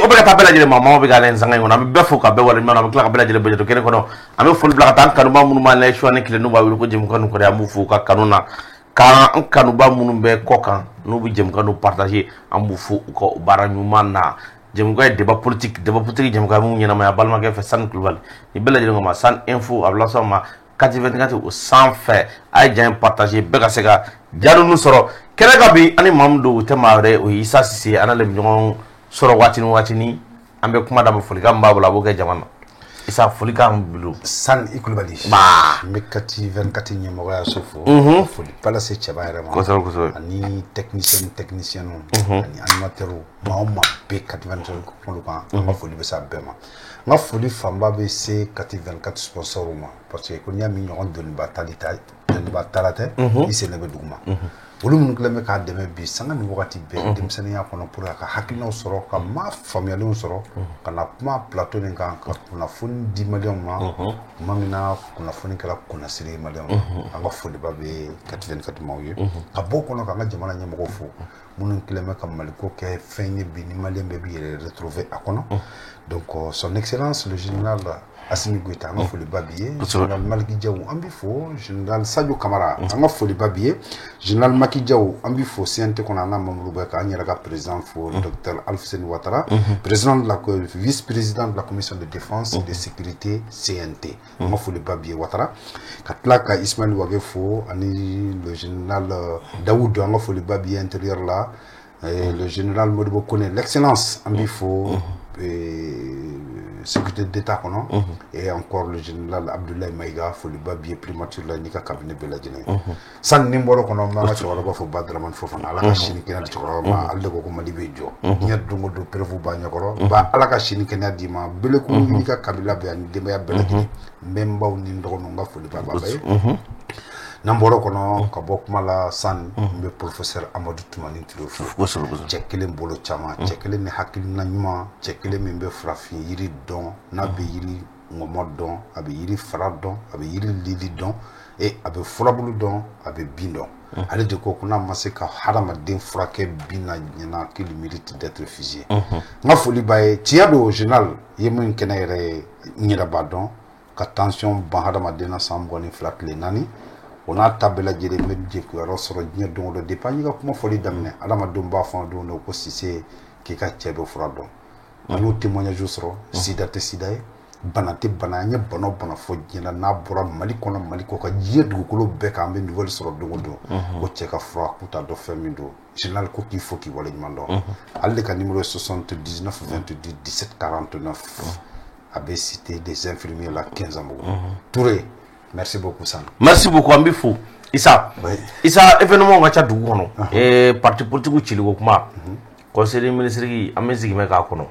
bɛ ka taa bɛɛ lajɛlen ma maaw bɛ ka lajɛ sanga in kɔnɔ an bɛ bɛɛ fo ka bɛɛ wale ɲɔgɔn na an bɛ tila ka bɛɛ lajɛlen bɛɛ kelen kɔnɔ an bɛ foli bila ka taa an kanuba minnu b'an lajɛ su ni tile n'u b'a wele ko jɛmukan kɔni an b'u fo ka kanu na k'an kanuba minnu bɛ kɔ kan n'u bɛ jɛmukan partage an b'u fo u ka baara ɲuman na jɛmukan ye débat politique jɛmukan mun ɲɛnamaya balimakɛ fɛ Sani Kulubali ni bɛɛ lajɛlen ma San Info a bɛ las'aw ma 424 o sanfɛ a ye jɛn partage bɛɛ ka se ka jaabi sɔrɔ kɛnɛ ka bi ani maa min don u tɛ maa wɛrɛ o ye Isa Sise an n'ale bɛ ɲɔgɔn sɔrɔ waatini an bɛ kuma dama folikan min b'a bolo a b'o kɛ jama na Isa folikan bilo Sani Kulubali n bɛ 424 ɲɛmɔgɔya so fo foli bala se cɛba yɛrɛ ma kosɛbɛ ani technicien ani animateur maa o maa bɛ 424 kolo kan an ka foli bɛ se a bɛɛ ma n ka foli fanba bɛ se 424 sponsor ma parce que ko n'i y'a min ɲɔgɔn dɔnniba tala tɛ i sen bɛ dugu ma olu minnu kɛlen bɛ k'a dɛmɛ bi sanga ni wagati bɛɛ denmisɛnninya kɔnɔ pour ka hakilinaw sɔrɔ ka maa faamuyalenw sɔrɔ ka na kuma plateau nin kan ka kunnafoni di maliyɛnw ma tuma min na kunnafoni kɛra kunnasiri maliyɛnw an ka foliba bɛ 424 maaw ye ka bɔ kɔnɔ k'an ka jamana ɲɛmɔgɔw fo minnu kɛlen bɛ ka maliko kɛ fɛn ye bi ni maliyɛn bɛɛ b'i yɛrɛ retrouver a kɔnɔ donc son excellence le général Assimi Goïta an ka foliba b'i ye général Maliki Diaw an b'i fo général Sadio Camara an ka foliba b'i ye général Maki Diaw an b'i fo CNT kɔnɔ an n'a membre bɛɛ k'an yɛrɛ ka président fo docteur Alfuseni Ouattara président de la vice-président de la commission de défense et de sécurité CNT an ka foliba b'i ye Ouattara ka tila ka Ismaël Ouague fo ani le général Daoud an ka foliba b'i ye intérieur la le général Modibo Kone l'excellence an b'i fo sécurité d'État et encore le général Abdoulaye Maïga foliba b'i ye primature la n'i ka cabinet bɛɛ lajɛlen sani ni n bɔra kɔnɔ n b'an ka cɛkɔrɔba fo Badramani Fofana ala ka sini kɛnɛya di cɛkɔrɔba ma ale de ko Mali bɛ jɔ diɲɛ don o don prévu b'a ɲɛkɔrɔ ba ala ka sini kɛnɛya d'i ma beleku n'i ka kabila bɛɛ ani denbaya bɛɛ lajɛlen n bɛ n baw ni n dɔgɔninw ka foliba b'a bɛɛ ye n'an bɔra kɔnɔ ka bɔ kuma la san n bɛ professeur Amadou Toumani Touré fo cɛ kelen bolo caman cɛ kelen ni hakilina ɲuman cɛ kelen min bɛ farafin yiri dɔn n'a bɛ yiri ŋɔmɔ dɔn a bɛ yiri fara dɔn a bɛ yiri lili dɔn a bɛ furabulu dɔn a bɛ bin dɔn ale de ko n'a ma se ka hadamaden furakɛ bin na ɲɛna qu'il mérite d'être fusillé n ka foli b'a ye tiɲɛ don général ye min kɛnɛ yɛrɛ ye n yɛrɛ b'a dɔn ka tension ban hadamaden na san 22 tile 4 o n'a ta bɛɛ lajɛlen bɛ jɛkuyɔrɔ sɔrɔ diɲɛ don o don depuis an y'i ka kuma fɔli daminɛ adamadenw b'a fɔ don dɔ ko Sise k'i ka cɛ bɛ fura dɔn an y'o témoignage sɔrɔ sida tɛ sida ye bana tɛ bana an ye bana o bana fɔ diɲɛ na n'a bɔra Mali kɔnɔ Mali kɔ ka diɲɛ dugukolo bɛɛ kan an bɛ nouvelle sɔrɔ don o don ko cɛ ka fura k'u t'a dɔn fɛn min don général ko k'i fo k'i waleɲuman dɔn ale de ka numéro 79 22 17 49 a bɛ cité des infirmiers la 15 ans Touré. Merci beaucoup San. Merci beaucoup an b'i fo Isa événement ka ca dugu kɔnɔ parti politique cili ko kuma conseiller ministre an bɛ sigi mɛ k'a kɔnɔ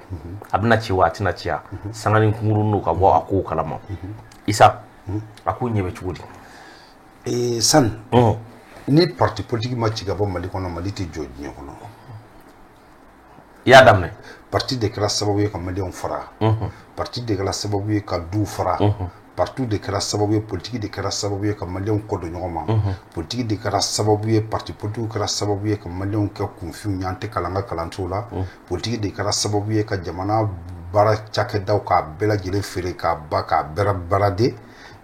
a bɛna ci wa a tɛna ciya sanga ni kunkurun n'o ka bɔ a kow kalama Isa a ko ɲɛ bɛ cogo di San ni parti politique ma ci ka bɔ Mali kɔnɔ Mali tɛ jɔ diɲɛ kɔnɔ i y'a daminɛ parti de kɛra sababu ye ka maliyɛnw fara parti de kɛra sababu ye ka duw fara partout de kɛra sababu ye politique de kɛra sababu ye ka maliyɛnw kɔ don ɲɔgɔn ma politique de kɛra sababu ye parti politique kɛra sababu ye ka maliyɛnw kɛ kunfinw ye an tɛ kalan ka kalansow la politique de kɛra sababu ye ka jamana baara cakɛdaw k'a bɛɛ lajɛlen feere k'a ba k'a barade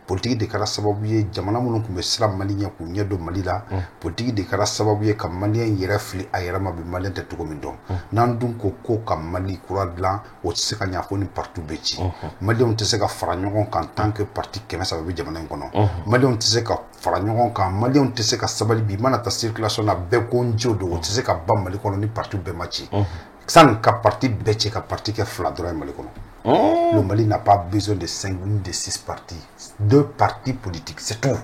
politique de kɛra sababu ye jamana minnu tun bɛ siran Mali ɲɛ k'u ɲɛ don Mali la politique de kɛra sababu ye ka maliyɛn yɛrɛ fili a yɛrɛ ma bi maliyɛn tɛ cogo min dɔn n'an dun ko ka Mali kura dilan o tɛ se ka ɲɛ fo ni parti bɛ ci maliyɛnw tɛ se ka fara ɲɔgɔn kan tant que parti 300 bɛ jamana in kɔnɔ maliyɛnw tɛ se ka fara ɲɔgɔn kan maliyɛnw tɛ se ka sabali bi mana ta circulation na bɛɛ ko n jiw don o tɛ se ka ban Mali kɔnɔ ni parti bɛɛ ma ci sani ka parti bɛɛ ci ka parti kɛ 2 dɔrɔn ye Mali kɔnɔ. Le Mali n'a pas besoin de 5 ou de 6 partis. 2 partis politiques, c'est tout.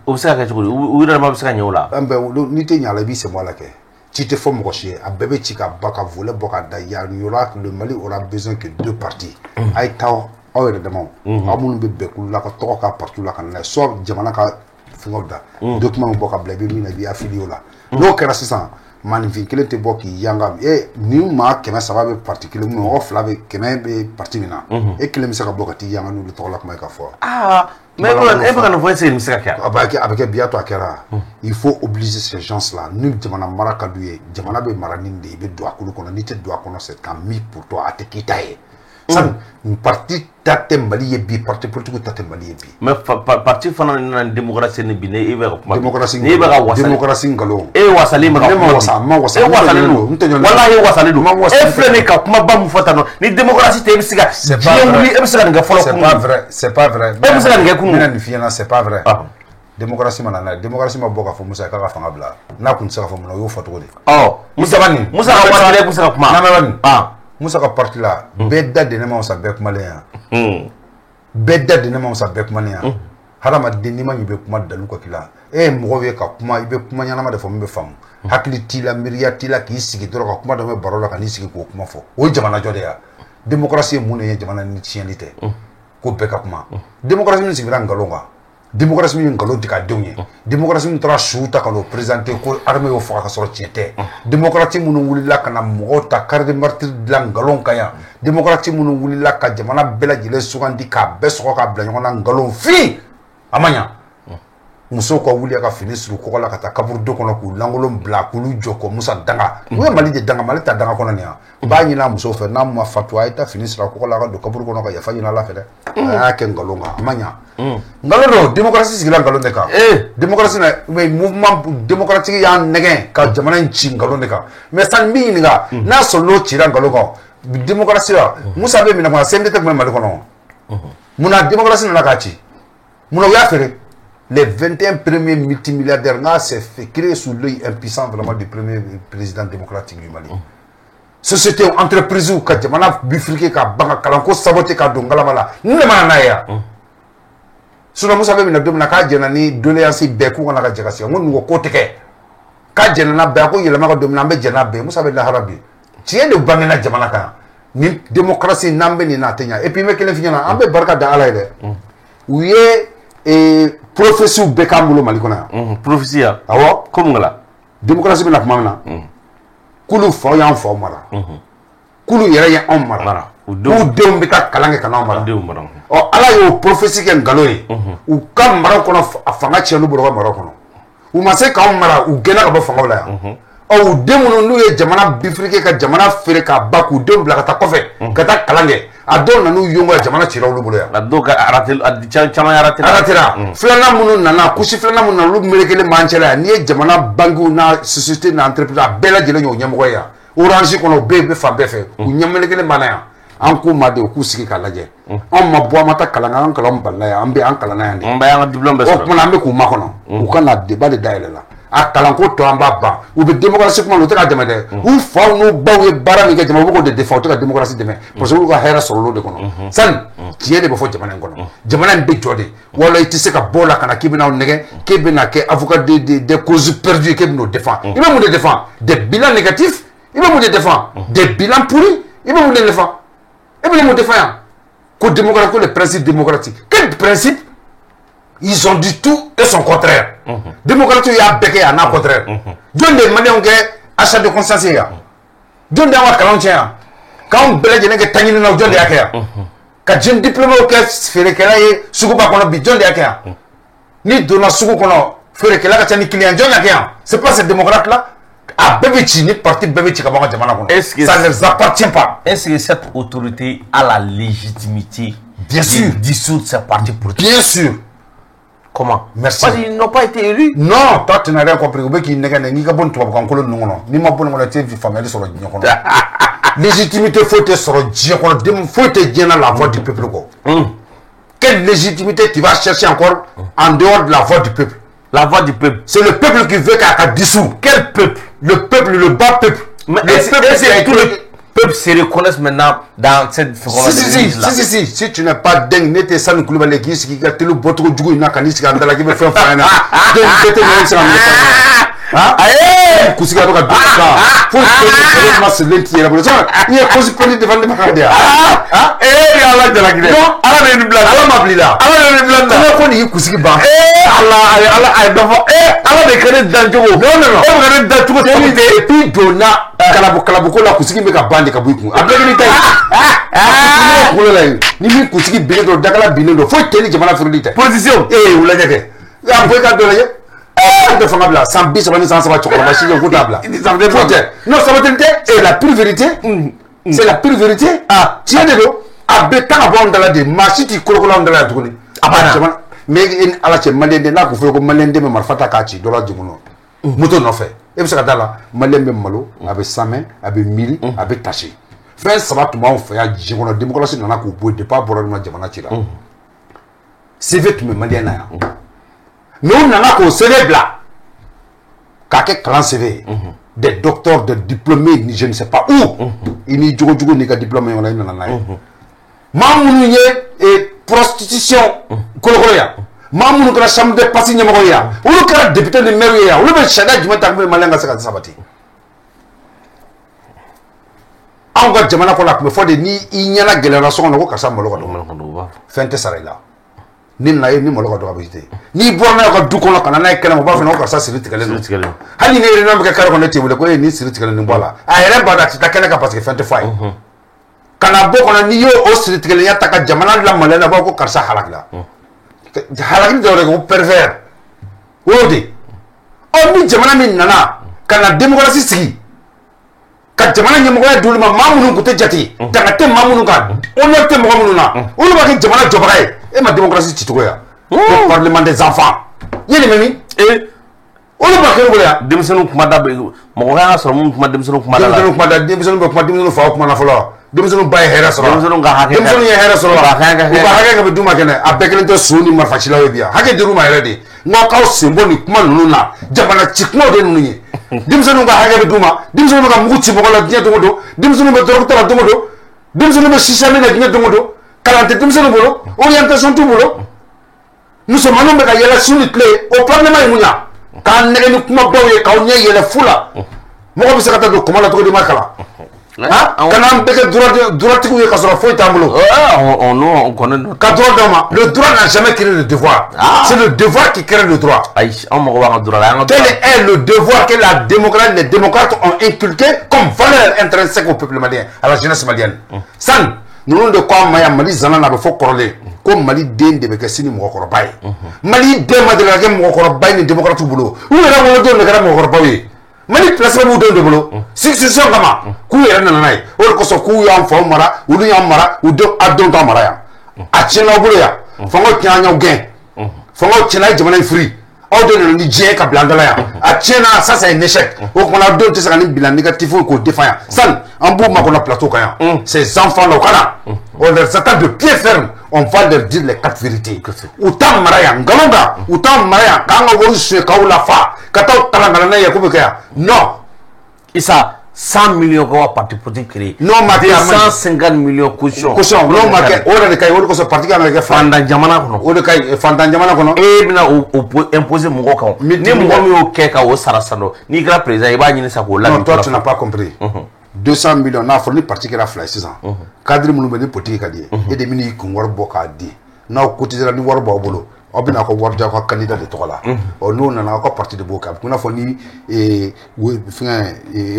O se ka kɛ cogo di u yɛrɛ ma bɛ se ka ɲɛ o la n'i tɛ ɲɛ a la i b'i senbɔ a la kɛ ci tɛ fɔ mɔgɔ si ye a bɛɛ bɛ ci ka ba ka volet bɔ ka da le Mali aura besoin que 2 partis a ye taa aw yɛrɛ damaw aw minnu bɛ bɛn kulu la ka tɔgɔ ka parti la ka na n'a ye soit jamana ka fɛngɛw da document bɔ ka bila i bɛ min na i b'i affilié o la n'o kɛra sisan manifin kelen te bɔ k'i yanga ni maa 300 bɛ parti kelen mun mɔgɔ 2 bɛ 100 bɛ parti min na e kelen bɛ se ka bɔ ka t'i yanga n'olu tɔgɔ la kuma ye ka fɔ mais e bɛ ka nin fɔ ese nin bɛ se ka kɛ a bɛ kɛ bientôt a kɛra il faut obliger ces gens là ni jamana mara ka d'u ye jamana bɛ mara ni de i bɛ don a kulu kɔnɔ n'i tɛ don a kɔnɔ c'est tant mis pour toi a tɛ k'i ta ye san parti ta tɛ Mali ye bi parti politique ta tɛ Mali ye bi mais parti fana na démocratie ni bi ne e bɛ ka kuma démocratie ne bɛ ka wasa démocratie ngalon e wasali ma ne ma wasa e wasali do wallahi wasali do e filɛ ne ka kuma ba mun fɔ tan ni démocratie tɛ e bɛ se ka diɲɛ wuli e bɛ se ka nin kɛ fɔlɔ kun c'est pas vrai e bɛ se ka nin kɛ kun mina nin fiyana c'est pas vrai démocratie ma nana démocratie ma bɔ ka fɔ Musa k'a ka fanga bila n'a kun tɛ se ka fɔ mun na o y'o fɔ cogo di Musa ka wasali e bɛ se ka kuma Musa ka parti la bɛɛ da de ne ma sa bɛɛ kumalen yan bɛɛ da de ne ma sa bɛɛ kumalen yan hadamaden n'i ma ɲi bɛ kuma dalu ka k'i la mɔgɔw ye ka kuma i bɛ kuma ɲɛnama de fɔ min bɛ faamu hakili t'i la miiriya t'i la k'i sigi dɔrɔn ka kuma dɔ bɛ baro la ka n'i sigi k'o kuma fɔ o ye jamana jɔ de ya démocratie ye mun de ye jamana ni tiɲɛli tɛ ko bɛɛ ka kuma démocratie min sigira nkalon kan démocratie min nkalon tigɛ a denw ye démocratie min taara su ta ka n'o présenter ko armée y'o faga ka sɔrɔ tiɲɛ tɛ démocratie minnu wulila ka na mɔgɔw ta carte de martyr dilan nkalon kan yan démocratie minnu wulila ka jamana bɛɛ lajɛlen sugandi k'a bɛɛ sɔgɔ k'a bila ɲɔgɔn na nkalon fin a ma ɲa musow ka wuli ka fini suru kɔgɔ la ka taa kaburudo kɔnɔ k'u lankolon bila k'olu jɔ ko Musa danga u ye Mali de danga Mali ta danga kɔnɔ nin yan u b'a ɲini a musow fɛ n'a ma fatu a ye taa fini siri kɔgɔ la ka don kaburu kɔnɔ ka yafa ɲini Ala fɛ dɛ a y'a kɛ nkalon kan a ma ɲa nkalon don démocratie sigila nkalon de kan démocratie na mouvement démocratique y'an nɛgɛn ka jamana in ci nkalon de kan mais san min ɲininka n'a sɔrɔ n'o cira nkalon kan démocratie la Musa bɛ minɛ kɔnɔ CNT tun bɛ Mali kɔnɔ munna démocratie nana k'a ci munna u y'a feere les 21 premiers multimilliardaires là c'est fait créer sous l'œil impuissant vraiment du premier président démocratique du Mali société entreprise ou ka jamana bifurqué ka banga kalanko saboté ka don galabala ne ma na ya suna Musa be mina domina ka jena ni doléance be ku kana ka jagasi ngon ko teke ka jena na be ko yelema ka domina be jena be Musa be la harabi tiye de bangena jamana kan ni démocratie nambe ni na tenya et puis me kelen finyana ambe barka da ala ide uye prophétie bɛɛ k'an bolo Mali kɔnɔ yan prophétie awɔ ko mun la démocratie bɛna tuma min na k'olu faw y'an faw mara k'olu yɛrɛ ye anw mara k'u denw bɛ taa kalan kɛ ka n'anw mara ɔ Ala y'o prophétie kɛ nkalon ye u ka mara kɔnɔ a fanga tiɲɛn'u bolo u ka mara kɔnɔ u ma se k'anw mara u gɛnna ka bɔ fangaw la yan ɔ u den minnu n'u ye jamana bifurqué ka jamana feere k'a ba k'u denw bila ka taa kɔfɛ ka taa kalan kɛ a dɔw nan'u yongo jamana cira olu bolo yan a dɔw ka caman aratira filanan minnu nana kusi filanan minnu nana olu melekelen m'an cɛla yan n'i ye jamana banques n'a société n'a entreprise a bɛɛ lajɛlen y'o ɲɛmɔgɔ ye yan Orange kɔnɔ o bɛɛ bɛ fan bɛɛ fɛ u ɲɛmelekelen b'an na yan an k'u ma de u k'u sigi k'a lajɛ anw ma bɔ an ma taa kalan kɛ an kalan balila yan an bɛ an kalanna yan de an b'an ka diplôme bɛɛ sɔrɔ o kumana an bɛ k'u makɔnɔ u ka na débat de dayɛlɛ la a kalanko tɔ an b'a ban u bɛ démocratie kuma na u tɛ ka dɛmɛ dɛ u faw n'u baw ye baara min kɛ jamana u bɛ k'o de défend u tɛ ka démocratie dɛmɛ parce que olu ka hɛrɛ sɔrɔ olu de kɔnɔ sani tiɲɛ de bɛ fɔ jamana in kɔnɔ jamana in bɛ jɔ de wala i tɛ se ka bɔ o la ka na k'i bɛna nɛgɛ k'e bɛna kɛ avocat des causes perdues k'e bɛna o défend i bɛ mun de défend des bilans négatifs i bɛ mun de défend des bilans pourris i bɛ mun de défend e bɛ mun défend yan ko démocratie ko les principes démocratiques quel principe ils ont dit tout et son contraire. Démocratie il y a béqué à n'a contraire. John de Malien que achat de conscience ya. John de awa kalantia. Quand belge ne que tangini na John de akea. Ka jeune diplômé au caisse fere kala ye suku ba kono bi John de akea. Ni dona suku kono fere kala ka tani client John akea. C'est pas ces démocrates là. A Bebechi ni parti Bebechi ka ba jamana kono. Ça ne les appartient pas. Est-ce que cette autorité a la légitimité bien sûr de dissoudre ces partis politiques? Bien sûr. Comment? Merci. Parce qu'ils n'ont pas été élus. Non, toi tu n'as rien compris. Qui n'est ni bon tu vas encore non non. Ni ma bonne moitié du famille sur le dion. Légitimité faut te sur le dion. Faut te dire la voix du peuple quoi. Quelle légitimité tu vas chercher encore en dehors de la voix du peuple? La voix du peuple. C'est le peuple qui veut qu'à dissout. Quel peuple? Le peuple, le bas peuple. Mais le peuple, c'est tout le peuple se reconnaissent maintenant dans cette si tu n'es pas dingue, n'était ça nous couler qui a tenu votre jour, il n'a qu'à n'y se faire Aïe, Kousiga doit être faut que ma se l'entire la police. Il est considéré devant les macardia. Allah de la Guinée. Allah ne blague. Allah m'a blé là. Allah ne blague. Allah connaît Kousiga ba. Allah Allah de créer dans Djogo. Non. On va créer dans Djogo. Et puis donna kalaboko la Kousiga me ka bande ka buiku. Après ni taille. Ni mi Kousiga bile do dakala bile do. Faut tenir jamana furlite. Position. Ou la jake. Ya boy ka do la de Fangabla, sans bis, sans savoir chocolat, machine, vous d'abla. Non, ça va être c'est la pure vérité. C'est la pure vérité. Ah, tiens de l'eau. À bétan à bon dans la dé, machine qui colle dans la tournée. Ah, mais à la chaîne, malin de là, vous faites comme malin de Marfata Kachi, dans la Djouno. Mouton en fait. Et vous savez là, malin de malo, avec sa main, avec mille, avec taché. Fin, ça va tout le monde faire. J'ai mon démocratie dans la coupe de pas pour la Jamanachira. C'est vite, mais malin. Nous n'avons qu'au CV blanc. Quelques grands CV. Des docteurs, des diplômés, je ne sais pas où. Il n'y a pas de diplômé. Mamounie et prostitution. Coloroya. Mamounie que la chambre de passing Yamoya. Ou le député de Meria. Ou le chef du matin de Malanga Sabati. En gros, je m'en rappelle que il n'y a pas de génération de Kassamolo. Fente Sarela. Ni na ye ni molo ko visiter ni borna ko du ko kana na kala mo ba fe no ko sa siri tikale no hani ne rena mbe kala ko ne tebule ko ni siri tikale ni bola a yere ba da ta kala ka parce que fente fay kana bo ko ni yo o siri tikale ya ta ka jamana la malena ba ko karsa halakla halakni do re ko pervers wodi o mi jamana min nana kana démocratie sigi ka jamana nyamgo dul ma mamunu ko te jati daga te mamunu ka on ne te mamunu na on ba ke jamana jobare et ma démocratie titoya le parlement des enfants yeli memi et on ba ke ngoya demsenu kuma da mo ga so mo kuma demsenu kuma da demsenu ba kuma demsenu fa kuma na folo demsenu bay hera so demsenu ga hake demsenu ye hera so ba hake ka duma kene abekele to suni marfachila we bia hake diruma herede ngo ka symbole kuma nuna jabana chikmo de nunye dimsonu ga hage duma dimsonu ga muguti bogola dinya domodo dimsonu be docteur domodo dimsonu be sisane na dinya domodo kalante dimsonu bolo orientation tout bolo nous sommes en nombre de yela sur le clé au parlement imunya kan ne kuma bawe ka onya yela fula mo ko bisaka do kuma la to de makala ha kana mbeke droit ku ye ka soro foi tambulo on connaît ka droit dama le droit n'a jamais créé le devoir c'est le devoir qui crée le droit quel est le devoir que les démocrates ont inculqué comme valeur intrinsèque au peuple malien à la jeunesse malienne san nous de quoi maya mali zana na be fo korole ko mali den de be ke sini mo ko bay mali de ma de la ke mo ko bay ni démocrate bulo ou era mo do le gara mo ko bay mali place mo do de bulo si son kama ku era na nay o ko so ku ya fo mara ulu ya mara u do adon ta mara ya a china bulo ya fo ngo kyanya gen fo ngo china jamana free o do ni je ka blandala ya a china ça c'est un échec o ko na do te sa ni bilan négatif ko défaillant san en bout ma ko na plateau kaya ces enfants là kana on les attend de pied ferme on va leur dire les quatre vérités autant maraya ngalonga autant maraya kanga woru se kaula fa kata talangala na yakubu kaya non isa 100 millions ko parti politique créé non ma 150 millions caution non ma ke ora de kay woru ko so parti kana ke fanda jamana kono o de kay fanda jamana kono e bina o imposer mo ko ni mo mi o ke ka o sarasano ni gra président e ba nyini sa ko la non toi tu n'as pas compris 200 millions n'a fourni parti qui a fly 6 ans cadre mon be politique ka di e de mini ko wor boka di na ko cotiser ni wor bo bolo obina ko wor ja ko candidat de tola o no na ko parti de boka kuna fo ni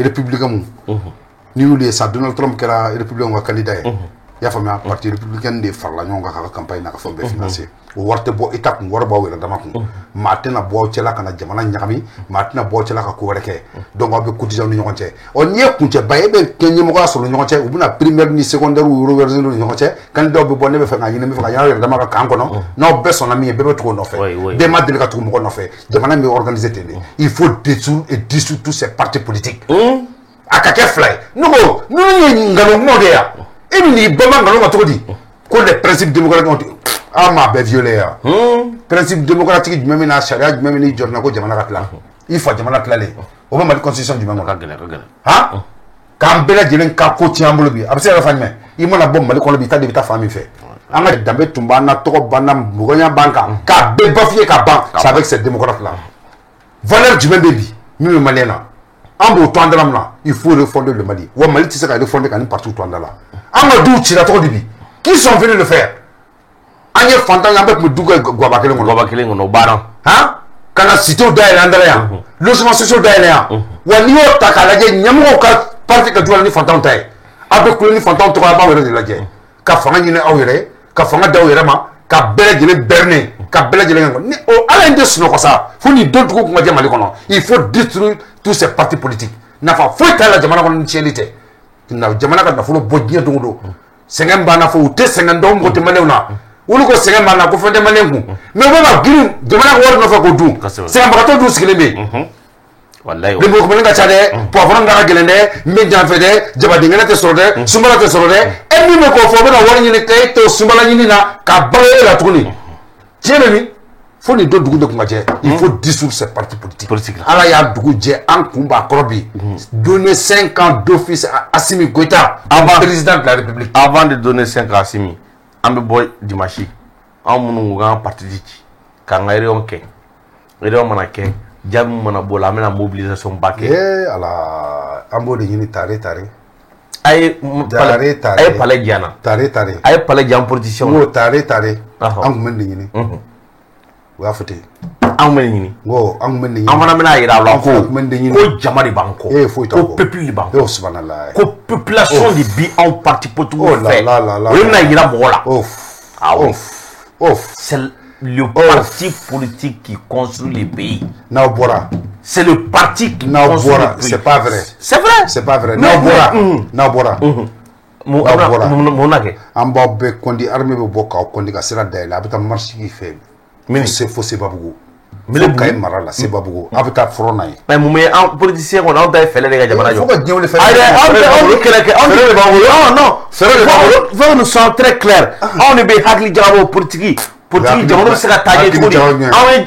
républicain mu ni wuli sa Donald Trump qui era républicain wa candidat ya fama parti républicain de farla nyonga ka campagne na ka fo be financer o warte bo itak ngor bo wala dama ko matena bo ci la kana jamana nyami matena bo ci la ka ko reke donc on be cotiser ni ñonte on ñe kunte baye be kenye mo ko so ñonte o buna primaire ni secondaire ou reverse ni ñonte kan do be bonne be fa ngani me fa ngani dama ka kan ko no be son ami be to no fait be ma de ka to mo no fait jamana me organiser tene il faut dissoudre tous ces partis politiques akake fly no ñi ngalo mo de ya et ni bama ngalo ma to di ko les principes démocratiques ama be violé ya principe démocratique du même na charia du même ni jorna ko jamana katla il faut jamana tlalé o ba ma constitution du même ka gele ha kam bela jelen ka ko tiambulo bi abse la fanyme i mona bom mali ko bi ta de ta famille fait anga dambe tumba na to bana mugonya banka ka be bafie ka ban c'est avec ces démocrates là valeur du même bi Même malien là. En beau temps de là, il faut refonder le Mali. Ou Mali, tu sais qu'il refonder quand même partout temps de là. En Madou, tu l'as trop dit. Qui sont venus le faire? En y a fantan, il y a un peu de douga Guabakele. Guabakele, on baran. Hein? Quand la cité d'ailleurs Andréa, logement social d'ailleurs, ou à New York, t'as la gueule, Nyamo, parti que tu as le fantan taille. Avec le fantan, tu vas pas de la gueule. Ka fanga ni awere ka fanga da awere ma ka bele jele berne ka bele jele ni o ala inde suno ko sa faut ni don ko ma jamali kono il faut détruire tous ces partis politiques na fa faut ta la jamana kono tielite na jamana ka na fo bodje do do sengem bana fo te sengem do ko te malewna wulu ko sengem bana ko fende malengu mais ba girin jamana ko war na fa ko du sengem ba to du sikilebe wallahi le ko nga chade poivron nga gelende medjan fede jabadi ngana te sorode sumbala te sorode e mi me ko fo bena woni ni kay to sumbala ni na ka baye la tuni tiene ni faut ni do dugu de kuma je il faut dissoudre ces partis politiques ala ya dugu je en kumba krobi donner 5 ans d'office à Assimi Goïta avant président de la République avant de donner 5 ans à Assimi ambe boy dimashi en munu nga parti di ka ngayre onke ngayre manake jamu mana bola amena mobilisation baké ala ambo de yini tare ay palais diana tare ay palais dian position wo tare am men de yini wa fete am men yini wo am men de yini amana mena ira la ko jamari banko ko peuple banko subhanallah ko population di bi en parti potu fait na ira bola c'est le parti politique qui construit les pays. Naobora. C'est le parti qui construit les pays. C'est pas vrai. C'est vrai. C'est pas vrai. Naobora. Monake. Amba be kondi armée be boka o kondi ka sira daila abita marche qui fait. Mais c'est faux c'est babugo. Mais le kay marala c'est babugo. Abita frona yi. Mais mumé en politicien on a fait les gars jamana. Faut que Dieu le fasse. Non. Faut nous sommes très clairs. On est bien hakli jabo politique. Politique jamana se ka taje tuguni.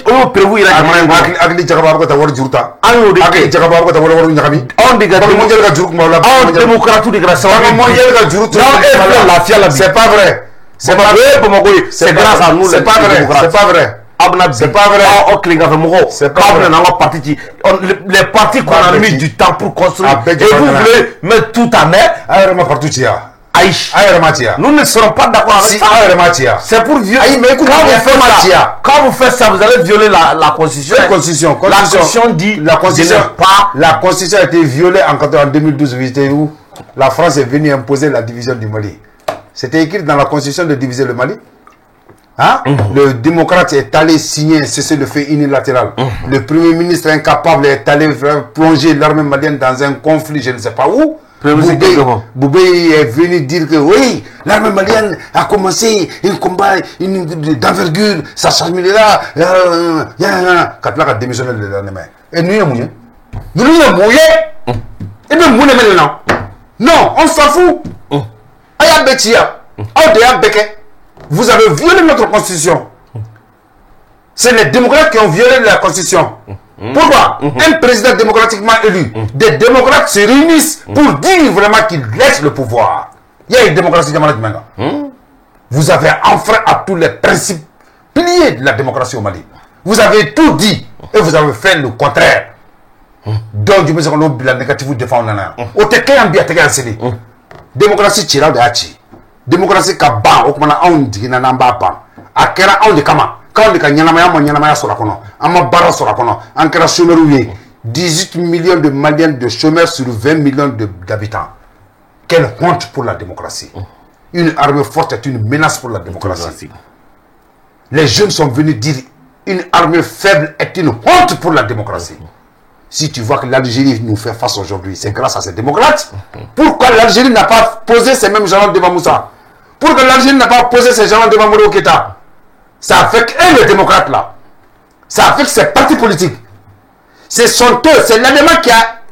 On prévu ira jamana akli jagaba ko ta wor jurta. Akli jagaba ko ta wor nyakami. On diga mo jël ka juruk mo la. On démocrate de grâce. Mo jël ka juruk. C'est pas vrai. C'est pas vrai. C'est grâce à nous. C'est pas vrai. C'est pas vrai. C'est pas vrai. C'est pas vrai. Les partis qu'on a mis du temps pour construire. Et vous voulez mettre tout en air. Nous ne serons pas d'accord avec ça. C'est pour violer. Quand vous faites ça, vous allez violer la Constitution. La Constitution dit la Constitution a été violée en 2012. Vous étiez où? La France est venue imposer la division du Mali. C'était écrit dans la Constitution de diviser le Mali. Hein? Le démocrate est allé signer, c'est le fait unilatéral. Le premier ministre incapable est allé plonger l'armée malienne dans un conflit, je ne sais pas où. Boubé est venu dire que oui, l'armée malienne a commencé un combat d'envergure, ça s'améliorera. Quand a démissionné le lendemain. Et nous, nous sommes mouillés. Et nous, nous maintenant. Non, on s'en fout. Aya Betia, Odea Beke. Vous avez violé notre constitution. C'est les démocrates qui ont violé la constitution. Pourquoi? Un président démocratiquement élu, des démocrates se réunissent pour dire vraiment qu'ils laissent le pouvoir. Il y a une démocratie maintenant. Vous avez enfreint à tous les principes piliers de la démocratie au Mali. Vous avez tout dit et vous avez fait le contraire. Donc, je me suis dit que la négative défend. Démocratie tira de Hachi. Démocratie kaba o kuma on digina namba pa akera on de kama quand de kanyama sur la kono ama bara sur la kono en kera chômeurs 18 millions de Maliens de chômeurs sur 20 millions d'habitants. Quelle honte pour la démocratie. Une armée forte est une menace pour la démocratie. Les jeunes sont venus dire une armée faible est une honte pour la démocratie. Si tu vois que l'Algérie nous fait face aujourd'hui, c'est grâce à ces démocrates. Pourquoi l'Algérie n'a pas posé ces mêmes gens devant Moussa? Pourquoi l'Algérie n'a pas posé ces gens devant Moro Keita? Ça affecte les démocrates là. Ça affecte ces partis politiques. Ce sont eux, c'est l'ADEMA qui a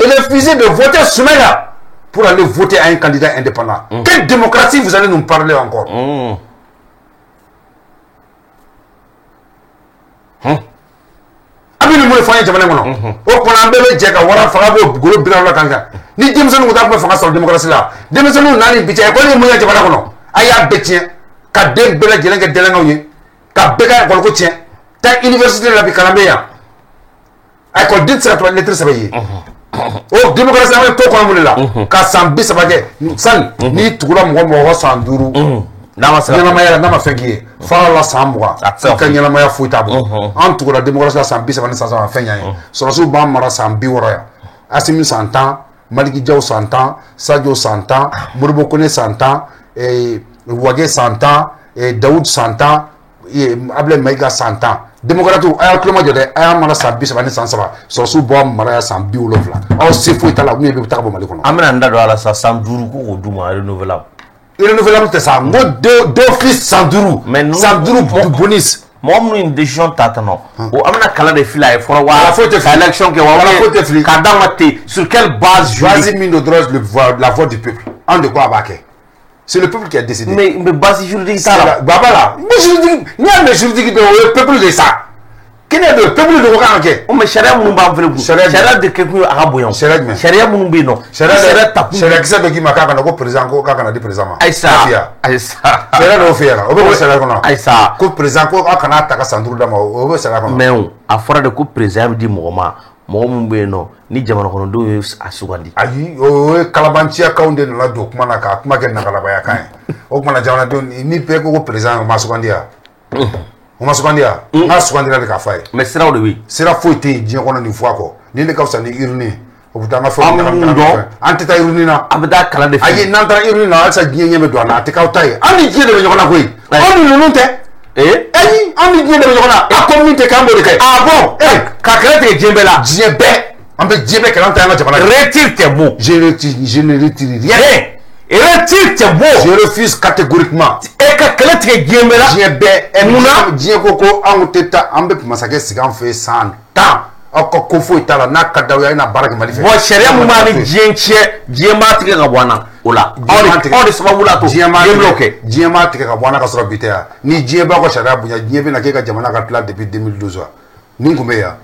refusé de voter Soumaïla pour aller voter à un candidat indépendant. Quelle démocratie vous allez nous parler encore? Ni mo fanya jamana ngono o ko na mbele jeka wara faga bo goro bila la kanga ni demson ko ta ko faga so démocratie la demson nani bitie ko ni mo ya jamana ngono aya betien ka de bela jelen ga delenga wi ka bega ko ko tien ta université la bi kalambe ya école dit ça toi lettre sɛbɛn o démocratie an bɛ to kɔnɔ mun de la ka san 30 kɛ sani n'i tugula mɔgɔ san 5 n'a ma se ɲɛnamaya la n'a ma fɛn k'i ye fara la san 20 i ka ɲɛnamaya foyi t'a bolo an tugula démocratie la san 30 ni san 3 fɛn y'an ye sɔrɔsiw b'an mara san 60 yan Assimi san 10 Maliki Diaw san 10 Sadio san 10 Modibo Kone san 10 Wage san 10 Daoud san 10 Abdoulaye Maïga san 10 démocrates a y'a kuloma jɔ dɛ a y'a mara san 30 ni san 3 sɔrɔsiw b'an mara ya san 70 aw se foyi t'a la mun ye bɛ taga bɔ Mali kɔnɔ an bɛna n da don a la sa san 5 ko k'o d'u ma renouvelable tɛ sa n ko d'office san 5 san 5 bonus mɔgɔ minnu ye décision ta tan nɔ o an bɛna kala de fili a ye fɔlɔ wa foyi tɛ ka élection kɛ wa foyi tɛ fili k'a d'a ma ten sur quelle base juridique min de droit la voix du peuple an de ko a b'a kɛ c'est le peuple qui a décidé mais base juridique t'a la baba la mais juridique n'i y'a mɛn juridique de o ye peuple de sa kini de peuple de ko kan ka kɛ o mais sariya minnu b'an fɛnɛ kun sariya de kɛ kun a ka bonya sariya jumɛn sariya minnu bɛ yen nɔ sariya ta kun sariya kisɛ dɔ k'i ma k'a kana ko président ko k'a kana di président ma ayisa sariya dɔw fɛ yan o bɛ ko sariya kɔnɔ ayisa ko président ko a kana ta ka san 5 d'a ma o bɛ sariya kɔnɔ mais a fɔra de ko président bɛ di mɔgɔ ma mɔgɔ min bɛ yen nɔ ni jamana kɔnɔdenw ye a sugandi ayi o ye kalabanciyakaw de nana don kuma na k'a kuma kɛ nakalabayakan ye o kumana jamanadenw ni bɛɛ ko président o ma sugandi yan o ma sugandi yan n'a sugandira de k'a f'a ye mais siraw de bɛ yen sira foyi tɛ yen diɲɛ kɔnɔ nin fɔ a kɔ ni ne ka fisa ni urne o bɛ taa an ka fɛnw an tɛ taa urne na a bɛ taa kala de fɛ ayi n'an taara urne na halisa diɲɛ ɲɛ bɛ don a la a tɛ k'aw ta ye an ni diɲɛ de bɛ ɲɔgɔn na koyi aw ni ninnu tɛ ayi an ni diɲɛ de bɛ ɲɔgɔn na a ko min tɛ k'an b'o de kɛ ah bon ka kɛlɛ tigɛ diɲɛ bɛɛ la diɲɛ bɛɛ an bɛ diɲɛ bɛɛ kɛlɛ an ta y'an ka jamana retire tes mots je ne retire rien retire tes mots je refuse catégoriquement e ka kɛlɛ tigɛ diɲɛ bɛɛ la diɲɛ bɛɛ munna diɲɛ ko anw tɛ taa an bɛ masakɛ sigi an fɛ yen san 10 aw ka ko foyi t'a la n'a ka d'aw ye a ye na baara kɛ Mali fɛ bon sariya mun b'a ni diɲɛ cɛ diɲɛ b'a tigɛ ka bɔ an na o la aw de sababu la to diɲɛ b'a tigɛ ka bɔ an na ka sɔrɔ bi tɛ yan ni diɲɛ b'a ka sariya bonya diɲɛ bɛ na k'e ka jamana ka tila depuis 2012 wa nin kun bɛ yan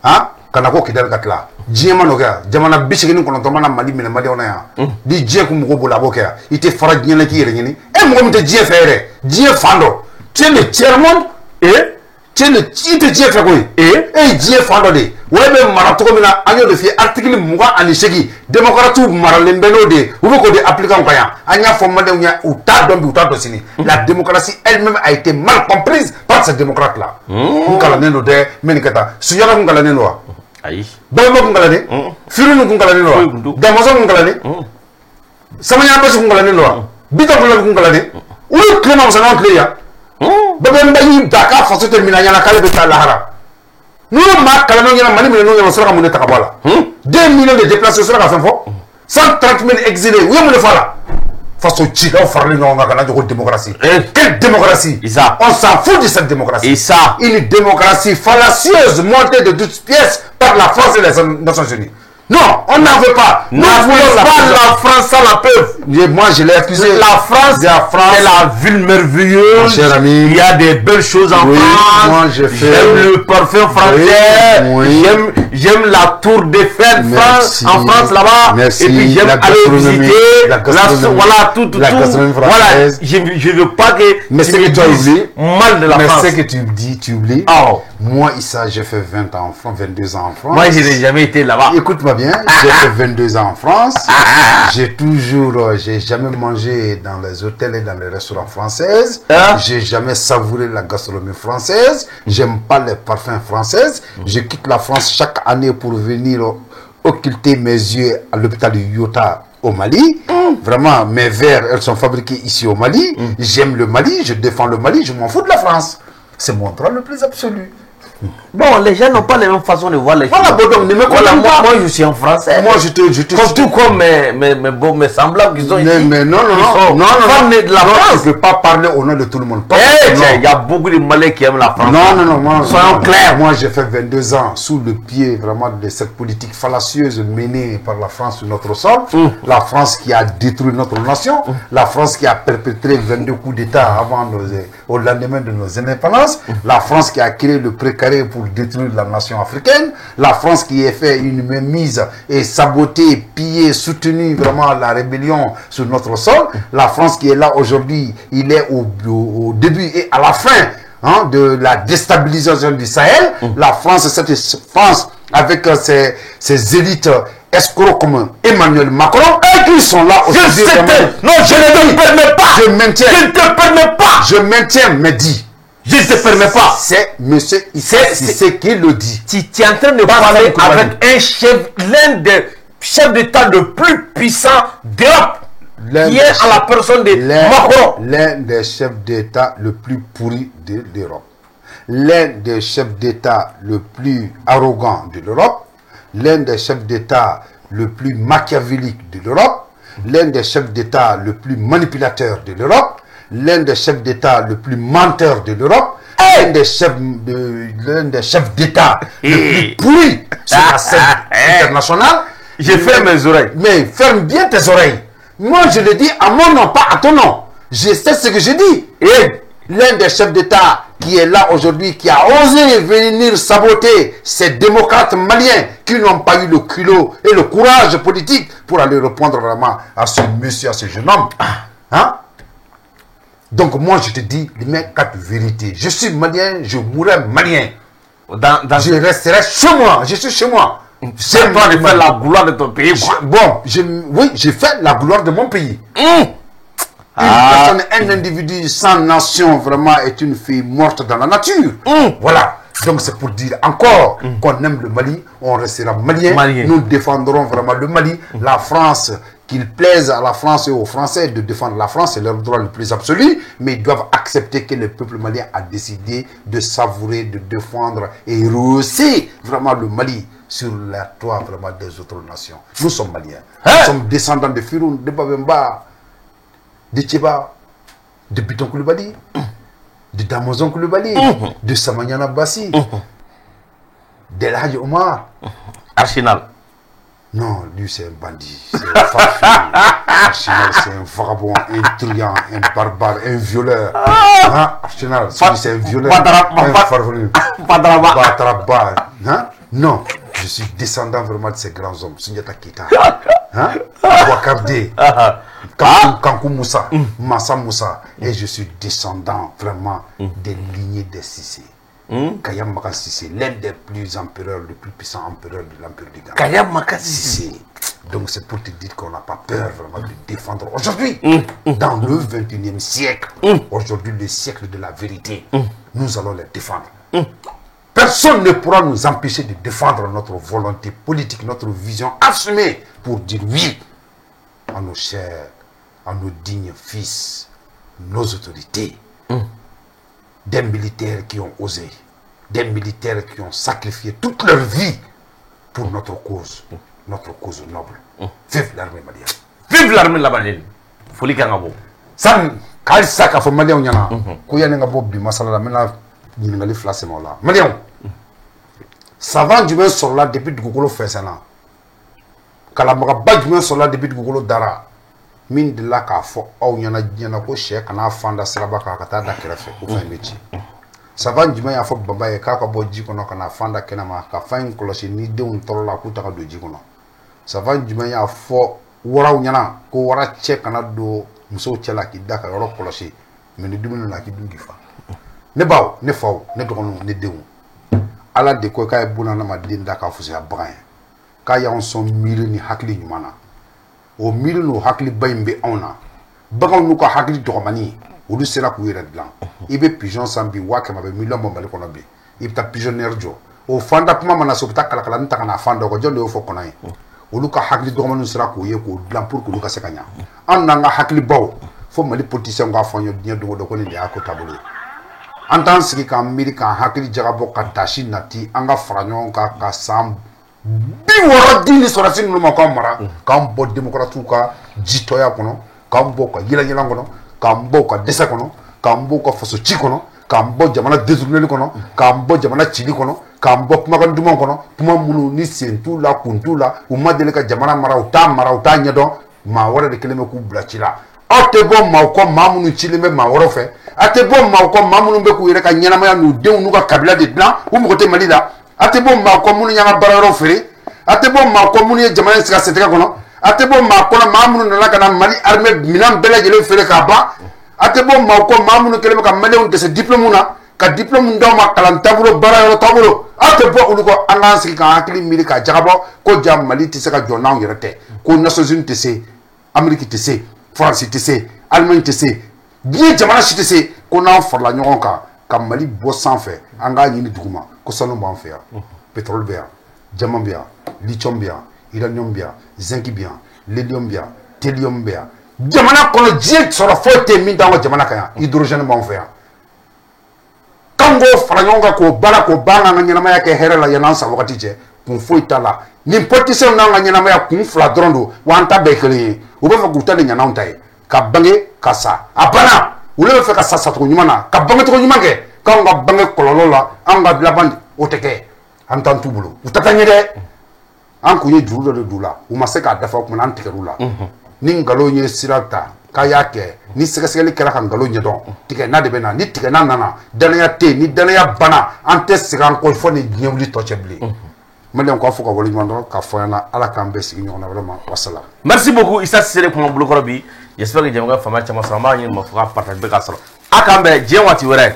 han kana ko Kidali ka tila diɲɛ ma n'o kɛ yan jamana 89 mana Mali minɛ Maliyɛnw na yan ni diɲɛ kun mɔgɔw bolo a b'o kɛ yan i tɛ fara diɲɛ na k'i yɛrɛ ɲini e mɔgɔ min tɛ diɲɛ fɛ yɛrɛ diɲɛ fan dɔ tu es le tiers monde i tɛ diɲɛ fɛ koyi e ye diɲɛ fan dɔ de ye wa e bɛ mara cogo min na an y'o de f'i ye article 28 démocrates maralen bɛ n'o de ye u bɛ k'o de appliquer anw kan yan an y'a fɔ Maliyɛnw ye u t'a dɔn bi u t'a dɔn sini la démocratie elle-même a été mal comprise par ces démocrates là n kalannen don dɛ n bɛ nin kɛ tan Sunjata kun kalannen don wa ayi Bɛɛba kun kalannen Firuni kun kalannen don wa Damaso kun kalannen Samaɲana Basi kun kalannen don wa Bitɔn Kulibali kun kalannen u ye tile ma musa n'anw tile yan bɛɛ bɛ y'i da k'a faso tɛ minɛ ɲɛna k'ale bɛ taa lahara n'u ye maa kalannenw ɲɛna Mali minɛnenw ɲɛna u sera ka mun de ta ka bɔ a la 2 millions de déplacés u sera ka fɛn fɔ 130 000 exilés u ye mun de fɔ a la faso cilaw faralen ɲɔgɔn kan ka na jɔ ko démocratie quelle démocratie on s'en fout de cette démocratie une démocratie fallacieuse montée de toutes pièces par la France et les Nations Unies. Non, on n'en veut pas. Nous voulons pas la France sans la peuple. Moi, je l'ai accusé. La France est la ville merveilleuse. Mon cher ami. Il y a des belles choses en France. Moi, je fais... J'aime le parfum français. Oui. J'aime la tour d'Eiffel en France là-bas. Merci. Et puis j'aime aller visiter. Voilà, tout. La gastronomie française. Voilà, je ne veux pas que... Mais ce que tu oublies. Mal de la France. Mais ce que tu dis, tu oublies. Oh. Moi, Issa, j'ai fait 20 ans en France, 22 ans en France. Moi, je n'ai jamais été là-bas. Écoute-moi bien, j'ai fait 22 ans en France. J'ai jamais mangé dans les hôtels et dans les restaurants français. J'ai jamais savouré la gastronomie française. J'aime pas les parfums français. Je quitte la France chaque année pour venir occulter mes yeux à l'hôpital de Yota au Mali. Vraiment, mes verres, elles sont fabriquées ici au Mali. J'aime le Mali, je défends le Mali, je m'en fous de la France. C'est mon droit le plus absolu. Bon, les gens n'ont pas la même façon de voir les choses. Voilà, bon, donc, moi, je suis en français. Moi, je te comme tout comme mes semblables qui sont ici. Mais non, de la France. Je ne peux pas parler au nom de tout le monde. Il y a beaucoup de Malais qui aiment la France. Non. Soyons clairs. Moi, j'ai fait 22 ans sous le pied vraiment de cette politique fallacieuse menée par la France sur notre sol. La France qui a détruit notre nation. La France qui a perpétré 22 coups d'État au lendemain de nos indépendances. La France qui a créé le précaré pour détruire la nation africaine, la France qui a fait une mainmise et saboté, pillé, soutenu vraiment la rébellion sur notre sol, la France qui est là aujourd'hui, il est au début et à la fin de la déstabilisation du Sahel, la France, cette France avec ces élites escrocs comme Emmanuel Macron, et qui sont là aujourd'hui. Non, je ne te permets pas. Je maintiens. Je ne te permets pas. Je maintiens, mais dis. Je ne te permets pas. C'est monsieur c'est qui le dit. Tu es en train de parler avec un chef, l'un des chefs d'État le plus puissant d'Europe, qui est à la personne de Macron. L'un des chefs d'État le plus pourri de l'Europe. L'un des chefs d'État le plus arrogant de l'Europe. L'un des chefs d'État le plus machiavélique de l'Europe. L'un des chefs d'État le plus manipulateur de l'Europe. L'un des chefs d'État le plus menteur de l'Europe. L'un des chefs d'État le plus pourri sur la scène internationale. Je ferme mes oreilles. Mais ferme bien tes oreilles. Moi, je le dis à mon nom, pas à ton nom. Je sais ce que je dis. Et l'un des chefs d'État qui est là aujourd'hui, qui a osé venir saboter ces démocrates maliens qui n'ont pas eu le culot et le courage politique pour aller répondre vraiment à ce monsieur, à ce jeune homme. Hein? Donc moi, je te dis, les quatre vérités. Je suis malien, je mourrai malien. Je resterai chez moi. Je suis chez moi. C'est toi de faire la gloire de ton pays. Oui, j'ai fait la gloire de mon pays. Une personne, un individu sans nation, vraiment, est une fille morte dans la nature. Voilà. Donc c'est pour dire encore qu'on aime le Mali, on restera malien. Nous défendrons vraiment le Mali. La France, qu'il plaise à la France et aux Français de défendre la France, c'est leur droit le plus absolu. Mais ils doivent accepter que le peuple malien a décidé de savourer, de défendre et rehausser vraiment le Mali sur la toit vraiment des autres nations. Nous sommes maliens. Nous sommes descendants de Firoun, de Babemba, de Tcheba, de Biton Koulibaly, de Damozon Koulibaly, de Samanyana Bassi, d'El Hadji Omar. Arsenal. Non, lui c'est un bandit, c'est un farfelu. Arsenal c'est un vagabond, un truand, un barbare, un violeur. Arsenal, c'est un violeur, un farfelu. Batraba. Non, je suis descendant vraiment de ces grands hommes. Sundiata Keita, Ouakardé, Kankou Moussa, Massa Moussa. Et je suis descendant vraiment des lignées des Sissé. Kayam Maka Sissé, l'un des plus empereurs, le plus puissant empereur de l'Empire du Ghana. Kayam Maka Sissé. Donc c'est pour te dire qu'on n'a pas peur vraiment de défendre aujourd'hui, dans le 21e siècle, aujourd'hui le siècle de la vérité, nous allons les défendre. Personne ne pourra nous empêcher de défendre notre volonté politique, notre vision assumée pour dire oui à nos chers, à nos dignes fils, nos autorités. Des militaires qui ont osé, des militaires qui ont sacrifié toute leur vie pour notre cause noble. Vive l'armée malienne. Vive l'armée malienne. Foli Kangabo. San, Kalisa Kafo Malien Yana, Kouyane Ngabo Bimasala, maintenant, Ningali Flassemola. Malien, savant du même sur là depuis que Gougolo fait ça. Kalamaka Bad du même sur là depuis que Gougolo Dara. Mine de la Kafo, ou Yana ko Shek, and I found a Sarabaka Katana Kerefe, ou Famichi. Savant du même Afo Baba et Kakabo Jikono, and I found a Kenama, Kafine Kolosi, ni de un Torola Kutaka de Jikono. Savant du même Afo, Wara Yana, ko Wara Check and do Muso Chelaki Daka Rock Kolosi, mais ne doing like you do gifa. Ne bao, ne fao, ne drono, ne deou. Ala de Koka Bunana Madin Daka Fusia Brain. Kaya on son mille ni Hakli Mana. Au milieu nous hakli baimbe ona bagan nous ka hakli dormani olu sera ku yere blanc ibe pigeon sambi wake mabe million bombale kono be ibta pigeonnaire jo o fanda kuma mana so ta kala kala nta kana fanda ko jonde o fo kono yi olu ka hakli dormani sera ku ye ko blanc pour que lu ka sekanya an nga hakli baw fo mali politicien nga fanyo nya do ko ni ya ko tabule en tant sigi ka miri ka hakli jagabo ka tashi nati anga franyon ka sam biwara dini sorasi nunu ma mara kan bo demokratu ka jitoya kono kan bo ka yila yila kono kan bo ka desa kono kan bo ka faso ci kono kan bo jamana détourné kono kan bo jamana cili kono kan bo kuma kan duma kono kuma munu ni sentu la kuntu la u ma dele ka jamana mara u ta nyedon ma wara de keleme ku blachila ate bo ma ko ma munu cili me ma woro fe ate bo ma ko ma munu be ku yere ka nyana ma nu de nu ka kabila de blanc u mo ko te malida ate bo ma ko munu nyanga bararo fere ate bo ma ko munu ye jamana sika seteka kono ate bo ma ko ma munu na kana mali armée minam bela jele fere ka ba ate bo ma ko ma munu keleme ka mali on de ce diplôme na ka diplôme ndo ma kalan tabulo bararo tabulo ate bo ulu ko angansi ka hakili mili ka jagabo ko jam Mali tise ka jonna ngirete ko Nations Unies tise Amerique tise France tise Allemagne tise bien jamana tise ko na farla ñogon ka Mali bo sanfɛ an ga ñini duguma ko sanu b'an fɛ yan pétrole bɛ yan diamant bɛ yan lithium bɛ yan uranium bɛ yan zinc bɛ yan lélium bɛ yan thélium bɛ yan jamana kɔnɔ diɲɛ sɔrɔ foyi tɛ min d'an ka jamana kan yan hydrogène b'an fɛ yan kango fara ɲɔgɔn kan k'o baara k'o ban an ka ɲɛnamaya kɛ hɛrɛ la yan'an sa wagati cɛ kun foyi t'a la nin politicien n'an ka ɲɛnamaya kun fila dɔrɔn don wa an ta bɛɛ kelen ye u b'a fɛ k'u ta de ɲananw ta ye ka bange ka sa a banna olu bɛ fɛ ka sa sacogo ɲuman na ka bange cogo ɲuman kɛ k'anw ka bange kɔlɔlɔ la an ka laban o tɛ kɛ an t'an t'u bolo u ta taa ɲɛ dɛ an kun ye juru dɔ de d'u la u ma se k'a dafa o kumana an tigɛr'u la ni nkalon ye sira ta k'a y'a kɛ ni sɛgɛsɛgɛli kɛra ka nkalon ɲɛdɔn tigɛna de bɛ na ni tigɛna nana danaya tɛ yen ni danaya banna an tɛ segin an kɔ fɔ ni diɲɛ wuli tɔ cɛ bilen maliyɛnw k'a fɔ ka waleɲuman dɔn k'a fɔ an ɲɛna ala k'an bɛɛ sigi ɲɔgɔn na vraiment wassalam. Merci beaucoup Issa Cissé kuma bolokɔrɔ bi j'espère que jɛmukan faama caman sɔrɔ an b'a ɲini ma fɔ k'a partage bɛ ka sɔrɔ a k'an bɛn diɲɛ waati wɛrɛ